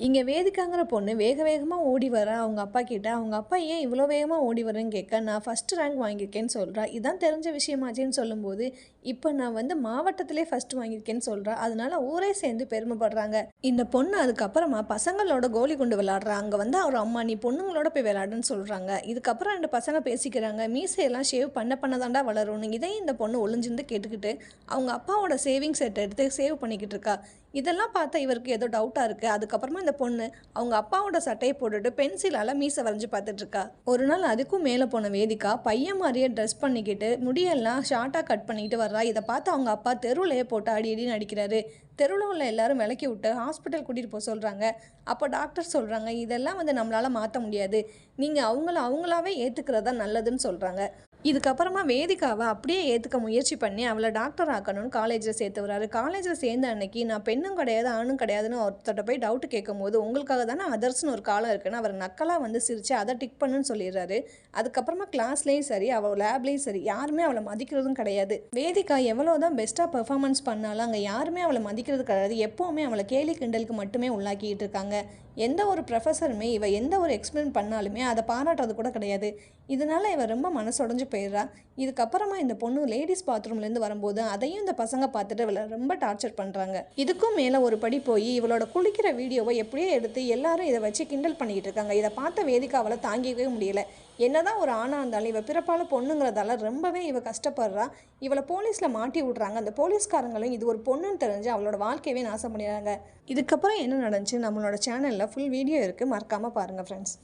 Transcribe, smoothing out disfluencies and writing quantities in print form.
இங்கே வேதிக்காங்கிற பொண்ணு வேக வேகமாக ஓடி வர அவங்க அப்பா கிட்ட, அவங்க அப்பா ஏன் இவ்வளோ வேகமாக ஓடி வரேன்னு கேட்க, நான் ஃபஸ்ட்டு ரேங்க் வாங்கியிருக்கேன்னு சொல்கிறா. இதான் தெரிஞ்ச விஷயமாச்சேன்னு சொல்லும்போது, இப்போ நான் வந்து மாவட்டத்திலே ஃபஸ்ட்டு வாங்கியிருக்கேன்னு சொல்கிறா. அதனால ஊரே சேர்ந்து பெருமைப்படுறாங்க. இந்த பொண்ணு அதுக்கப்புறமா பசங்களோட கோலி குண்டு விளாட்றா. அங்கே வந்து அவர் அம்மா நீ பொண்ணுங்களோட போய் விளாடுன்னு சொல்கிறாங்க. இதுக்கப்புறம் 2 பசங்க பேசிக்கிறாங்க. மீசையெல்லாம் ஷேவ் பண்ண தாண்டா வளரும்னு. இதையும் இந்த பொண்ணு ஒளிஞ்சிருந்து கேட்டுக்கிட்டு அவங்க அப்பாவோட சேவிங் செட் எடுத்து சேவ் பண்ணிக்கிட்டு இருக்கா. இதெல்லாம் பார்த்தா இவருக்கு ஏதோ டவுட்டாக இருக்குது. அதுக்கப்புறமா இந்த பொண்ணு அவங்க அப்பாவோட சட்டையை போட்டுட்டு பென்சிலால் மீசை வரைஞ்சி பார்த்துட்ருக்கா. ஒரு நாள் அதுக்கும் மேலே போன வேதிகா பையன் மாதிரியே ட்ரெஸ் பண்ணிக்கிட்டு முடியெல்லாம் ஷார்ட்டாக கட் பண்ணிக்கிட்டு வர்றா. இதை பார்த்து அவங்க அப்பா தெருவிலையே போட்டு அடி அடின்னு அடிக்கிறாரு. தெருவில் உள்ள எல்லாரும் விலக்கி விட்டு ஹாஸ்பிட்டல் கூட்டிகிட்டு போக சொல்கிறாங்க. அப்போ டாக்டர் சொல்கிறாங்க இதெல்லாம் வந்து நம்மளால் மாற்ற முடியாது, நீங்கள் அவங்களாவே ஏற்றுக்கிறதா நல்லதுன்னு சொல்கிறாங்க. இதுக்கப்புறமா வேதிகாவை அப்படியே ஏற்றுக்க முயற்சி பண்ணி அவளை டாக்டர் ஆக்கணும்னு காலேஜில் சேர்த்து வராரு. காலேஜில் சேர்ந்த அன்னைக்கு நான் பெண்ணும் கிடையாது ஆணும் கிடையாதுன்னு ஒருத்தட்ட போய் டவுட்டு கேட்கும் போது உங்களுக்காக தானே அதர்ஸ்னு ஒரு காலம் இருக்குன்னு அவர் நக்கலாக வந்து சிரித்து அதை டிக் பண்ணுன்னு சொல்லிடுறாரு. அதுக்கப்புறமா கிளாஸ்லேயும் சரி அவள் லேப்லேயும் சரி யாருமே அவளை மதிக்கிறதும் கிடையாது. வேதிகா எவ்வளோ தான் பெஸ்ட்டாக பெர்ஃபார்மன்ஸ் பண்ணாலும் அங்கே யாருமே அவளை மதிக்கிறது கிடையாது. எப்போவுமே அவளை கேலி கிண்டலுக்கு மட்டுமே உள்ளாக்கிட்டு இருக்காங்க. எந்த ஒரு ப்ரொஃபஸருமே இவ எந்த ஒரு எக்ஸ்பிளைன் பண்ணாலுமே அதை பாராட்டுறது கூட கிடையாது. இதனால் இவ ரொம்ப மனசுடைஞ்சு போயிடுறா. இதுக்கப்புறமா இந்த பொண்ணு லேடிஸ் பாத்ரூம்லேருந்து வரும்போது அதையும் இந்த பசங்க பார்த்துட்டு இவளை ரொம்ப டார்ச்சர் பண்ணுறாங்க. இதுக்கும் மேலே ஒரு படி போய் இவளோட குளிக்கிற வீடியோவை எப்படியோ எடுத்து எல்லாரும் இதை வச்சு கிண்டல் பண்ணிக்கிட்டு இருக்காங்க. இதை பார்த்த வேதிகாவால் தாங்கிக்கவே முடியல. என்னதான் ஒரு ஆணாக இருந்தாலும் இவ பிறப்பால் பொண்ணுங்கிறதால ரொம்பவே இவ கஷ்டப்படுறா. இவளை போலீஸில் மாட்டி விட்றாங்க. அந்த போலீஸ்காரங்களும் இது ஒரு பொண்ணுன்னு தெரிஞ்சு அவளோட வாழ்க்கையவே நாசம் பண்ணிடுறாங்க. இதுக்கப்புறம் என்ன நடந்துச்சு நம்மளோட சேனலில் ஃபுல் வீடியோ இருக்குது, மறக்காமல் பாருங்கள் ஃப்ரெண்ட்ஸ்.